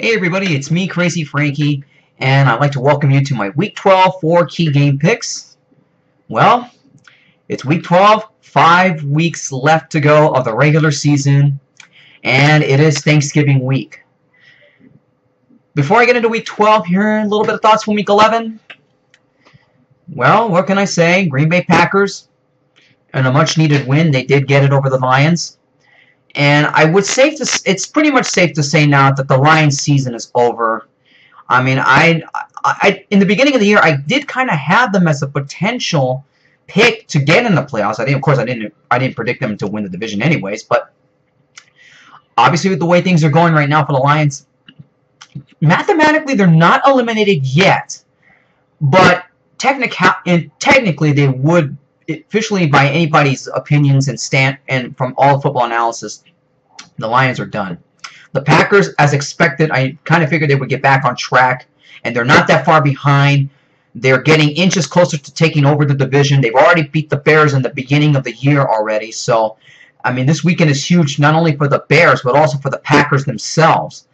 Hey everybody, it's me, CrazyFrankie, and I'd like to welcome you to my Week 12 4 key game picks. Well, it's Week 12, 5 weeks left to go of the regular season, and it is Thanksgiving week. Before I get into Week 12, here are a little bit of thoughts from Week 11. Well, what can I say? Green Bay Packers, and a much-needed win. They did get it over the Lions. And I would it's pretty much safe to say now that the Lions season is over. I mean, I in the beginning of the year, I did kind of have them as a potential pick to get in the playoffs. Of course, I didn't predict them to win the division anyways. But obviously, with the way things are going right now for the Lions, mathematically they're not eliminated yet. But technically, they would. Officially, by anybody's opinions and from all football analysis, the Lions are done. The Packers, as expected, I kind of figured they would get back on track, and they're not that far behind. They're getting inches closer to taking over the division. They've already beat the Bears in the beginning of the year already. So, I mean, this weekend is huge not only for the Bears, but also for the Packers themselves.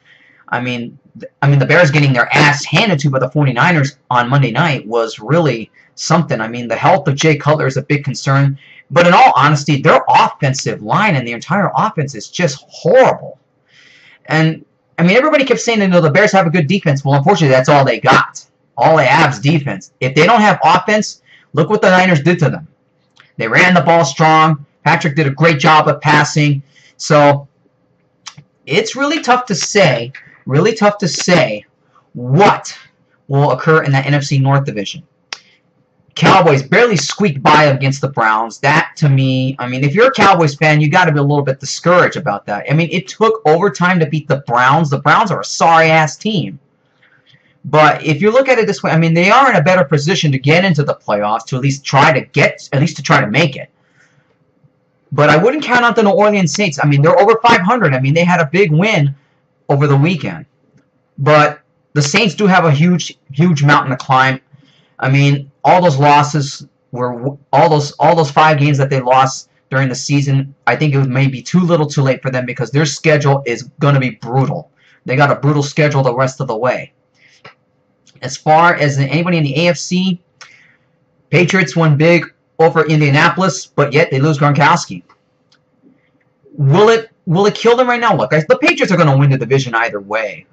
I mean, the Bears getting their ass handed to by the 49ers on Monday night was really something. I mean, the health of Jay Cutler is a big concern. But in all honesty, their offensive line and the entire offense is just horrible. And, I mean, everybody kept saying, the Bears have a good defense. Well, unfortunately, that's all they got. All they have is defense. If they don't have offense, look what the Niners did to them. They ran the ball strong. Patrick did a great job of passing. So, it's really tough to say what will occur in that NFC North division. Cowboys barely squeaked by against the Browns. That, to me, I mean, if you're a Cowboys fan, you got to be a little bit discouraged about that. I mean, it took overtime to beat the Browns. The Browns are a sorry-ass team. But if you look at it this way, I mean, they are in a better position to get into the playoffs, to at least try to make it. But I wouldn't count out the New Orleans Saints. I mean, they're over 500. I mean, they had a big win over the weekend. But the Saints do have a huge mountain to climb. I mean, all those losses were all those 5 games that they lost during the season. I think it was maybe too little, too late for them because their schedule is going to be brutal. They got a brutal schedule the rest of the way. As far as anybody in the AFC, Patriots won big over Indianapolis, but yet they lose Gronkowski. Will it kill them right now? Look, the Patriots are going to win the division either way.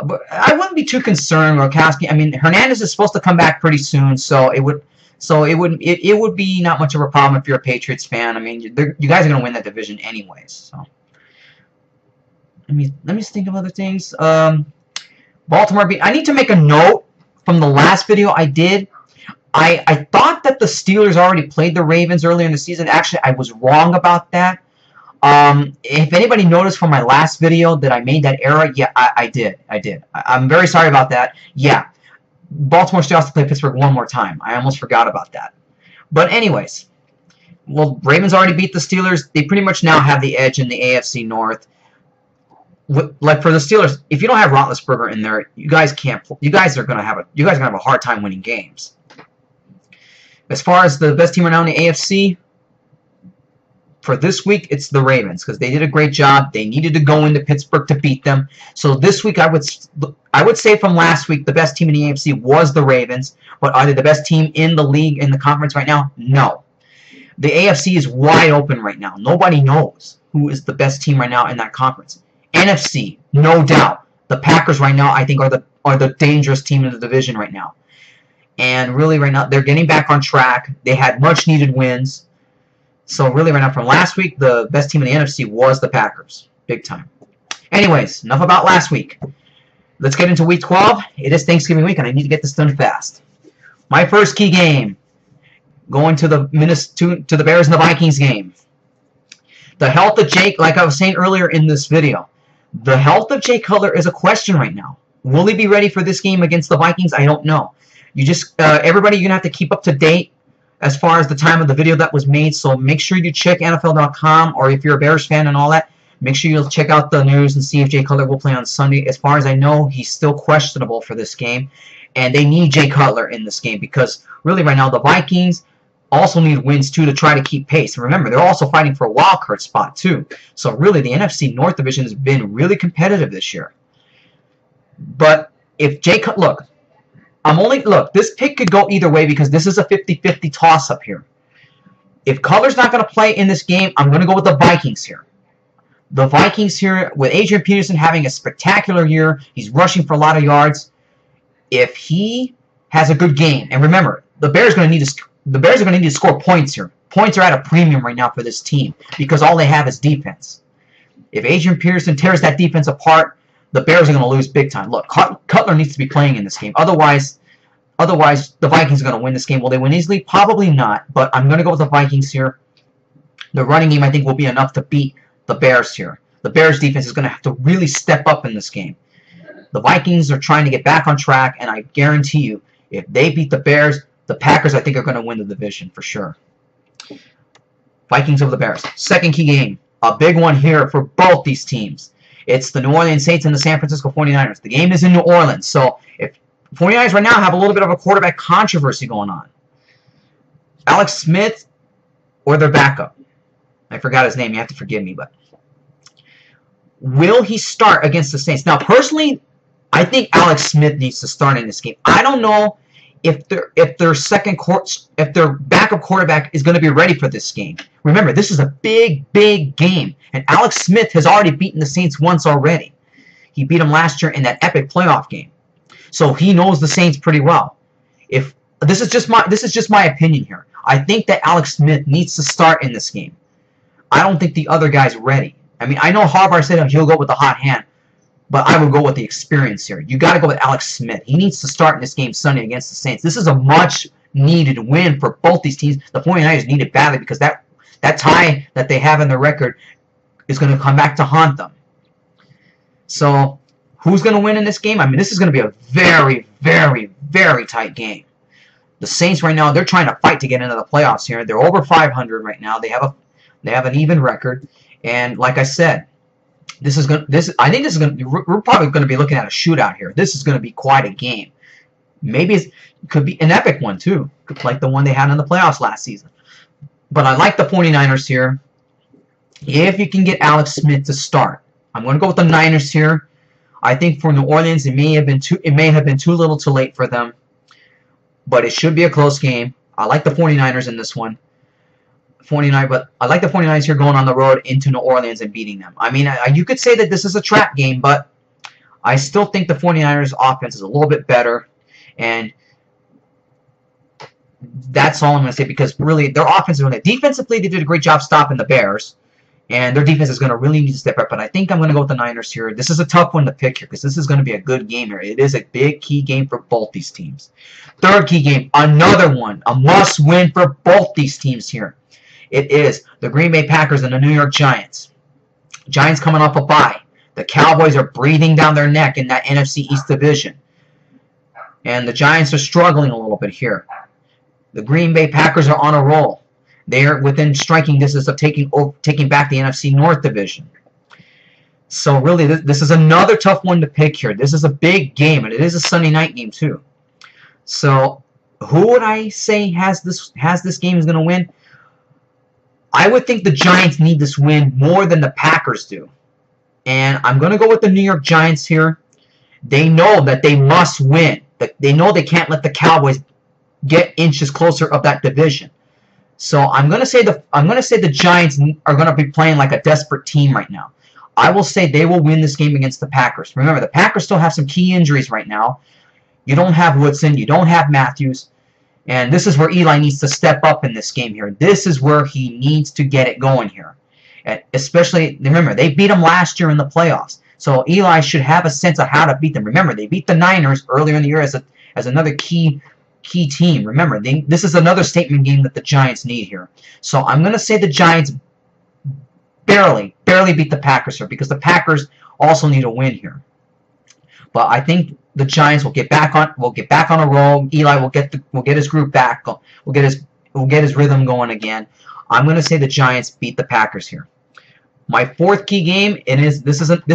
But I wouldn't be too concerned, Gronkowski. I mean, Hernandez is supposed to come back pretty soon, so it would be not much of a problem if you're a Patriots fan. I mean, you guys are going to win that division anyways. So let me think of other things. Baltimore. I need to make a note from the last video I did. I thought that the Steelers already played the Ravens earlier in the season. Actually, I was wrong about that. If anybody noticed from my last video that I made that error, yeah, I did. I'm very sorry about that. Yeah, Baltimore still has to play Pittsburgh one more time. I almost forgot about that. But anyways, well, Ravens already beat the Steelers. They pretty much now have the edge in the AFC North. Like for the Steelers, if you don't have Roethlisberger in there, you guys are gonna have a hard time winning games. As far as the best team right now in the AFC. For this week, it's the Ravens because they did a great job. They needed to go into Pittsburgh to beat them. So this week, I would say from last week, the best team in the AFC was the Ravens. But are they the best team in the league, in the conference right now? No. The AFC is wide open right now. Nobody knows who is the best team right now in that conference. NFC, no doubt. The Packers right now, I think, are the dangerous team in the division right now. And really, right now, they're getting back on track. They had much-needed wins. So really right now from last week, the best team in the NFC was the Packers. Big time. Anyways, enough about last week. Let's get into Week 12. It is Thanksgiving week, and I need to get this done fast. My first key game, going to the Bears and the Vikings game. The health of Jake, like I was saying earlier in this video, the health of Jay Cutler is a question right now. Will he be ready for this game against the Vikings? I don't know. Everybody, you're going to have to keep up to date as far as the time of the video that was made, so make sure you check NFL.com, or if you're a Bears fan and all that, make sure you'll check out the news and see if Jay Cutler will play on Sunday. As far as I know, he's still questionable for this game, and they need Jay Cutler in this game because really right now the Vikings also need wins too to try to keep pace. And remember, they're also fighting for a wild card spot too. So really, the NFC North division has been really competitive this year. But if look, look, this pick could go either way because this is a 50-50 toss-up here. If Cutler's not going to play in this game, I'm going to go with the Vikings here. The Vikings here, with Adrian Peterson having a spectacular year, he's rushing for a lot of yards. If he has a good game, and remember, the Bears are going to need to score points here. Points are at a premium right now for this team because all they have is defense. If Adrian Peterson tears that defense apart, the Bears are going to lose big time. Look, Cutler needs to be playing in this game. Otherwise, the Vikings are going to win this game. Will they win easily? Probably not, but I'm going to go with the Vikings here. The running game, I think, will be enough to beat the Bears here. The Bears defense is going to have to really step up in this game. The Vikings are trying to get back on track, and I guarantee you, if they beat the Bears, the Packers, I think, are going to win the division for sure. Vikings over the Bears. Second key game. A big one here for both these teams. It's the New Orleans Saints and the San Francisco 49ers. The game is in New Orleans, so if 49ers right now have a little bit of a quarterback controversy going on. Alex Smith or their backup. I forgot his name. You have to forgive me, but will he start against the Saints? Now, personally, I think Alex Smith needs to start in this game. I don't know if their backup quarterback is going to be ready for this game. Remember, this is a big, big game, and Alex Smith has already beaten the Saints once already. He beat them last year in that epic playoff game, so he knows the Saints pretty well. If this is just my opinion here, I think that Alex Smith needs to start in this game. I don't think the other guy's ready. I mean, I know Harbaugh said he'll go with the hot hand, but I would go with the experience here. You got to go with Alex Smith. He needs to start in this game Sunday against the Saints. This is a much-needed win for both these teams. The 49ers need it badly because that tie that they have in their record is going to come back to haunt them. So, who's going to win in this game? I mean, this is going to be a very, very, very tight game. The Saints right now, they're trying to fight to get into the playoffs here. They're over 500 right now. They have an even record, and like I said, I think this is going to. We're probably going to be looking at a shootout here. This is going to be quite a game. Maybe it could be an epic one too, like the one they had in the playoffs last season. But I like the 49ers here. If you can get Alex Smith to start, I'm going to go with the Niners here. I think for New Orleans, it may have been too little, too late for them, but it should be a close game. I like the 49ers in this one. But I like the 49ers here going on the road into New Orleans and beating them. I mean, you could say that this is a trap game, but I still think the 49ers offense is a little bit better, and that's all I'm going to say because really their offense is defensively they did a great job stopping the Bears, and their defense is going to really need to step up. But I think I'm going to go with the Niners here. This is a tough one to pick here because this is going to be a good game here. It is a big key game for both these teams. Third key game, another one, a must-win for both these teams here. It is the Green Bay Packers and the New York Giants. Giants coming off a bye. The Cowboys are breathing down their neck in that NFC East division. And the Giants are struggling a little bit here. The Green Bay Packers are on a roll. They are within striking distance of taking back the NFC North division. So really, this is another tough one to pick here. This is a big game, and it is a Sunday night game too. So who would I say has this game is going to win? I would think the Giants need this win more than the Packers do. And I'm going to go with the New York Giants here. They know that they must win. They know they can't let the Cowboys get inches closer of that division. So I'm going to say the Giants are going to be playing like a desperate team right now. I will say they will win this game against the Packers. Remember, the Packers still have some key injuries right now. You don't have Woodson. You don't have Matthews. And this is where Eli needs to step up in this game here. This is where he needs to get it going here. And especially, remember, they beat him last year in the playoffs. So Eli should have a sense of how to beat them. Remember, they beat the Niners earlier in the year as another key team. Remember, this is another statement game that the Giants need here. So I'm going to say the Giants barely beat the Packers here because the Packers also need a win here. But I think the Giants will get back on a roll. Eli will get his group back. We'll get his rhythm going again. I'm going to say the Giants beat the Packers here. My fourth key game, this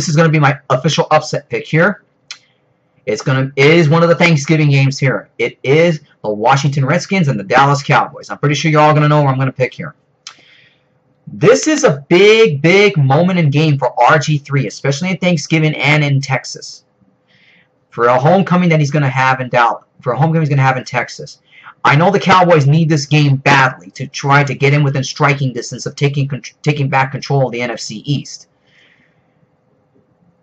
is going to be my official upset pick here. It is one of the Thanksgiving games here. It is the Washington Redskins and the Dallas Cowboys. I'm pretty sure you're all going to know where I'm going to pick here. This is a big moment in game for RG3, especially in Thanksgiving and in Texas. for a homecoming that he's going to have in Dallas, for a homecoming he's going to have in Texas. I know the Cowboys need this game badly to try to get in within striking distance of taking back control of the NFC East.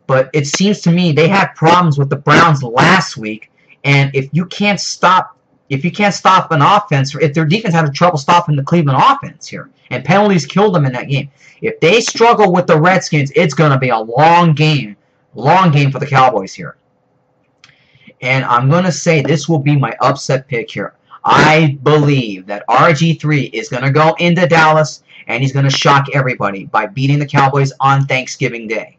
But it seems to me they had problems with the Browns last week, and if you can't stop an offense, or if their defense had trouble stopping the Cleveland offense here, and penalties killed them in that game, if they struggle with the Redskins, it's going to be a long game for the Cowboys here. And I'm going to say this will be my upset pick here. I believe that RG3 is going to go into Dallas, and he's going to shock everybody by beating the Cowboys on Thanksgiving Day.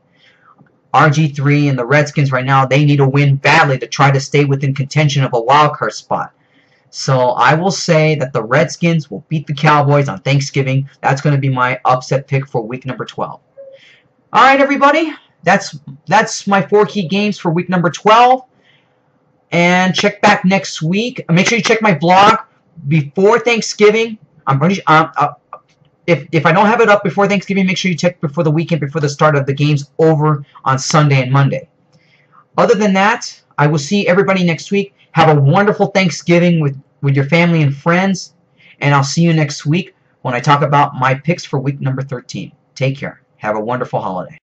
RG3 and the Redskins right now, they need a win badly to try to stay within contention of a wild card spot. So I will say that the Redskins will beat the Cowboys on Thanksgiving. That's going to be my upset pick for week number 12. All right, everybody. That's my 4 key games for week number 12. And check back next week. Make sure you check my blog before Thanksgiving. If I don't have it up before Thanksgiving, make sure you check before the weekend, before the start of the games over on Sunday and Monday. Other than that, I will see everybody next week. Have a wonderful Thanksgiving with your family and friends. And I'll see you next week when I talk about my picks for week number 13. Take care. Have a wonderful holiday.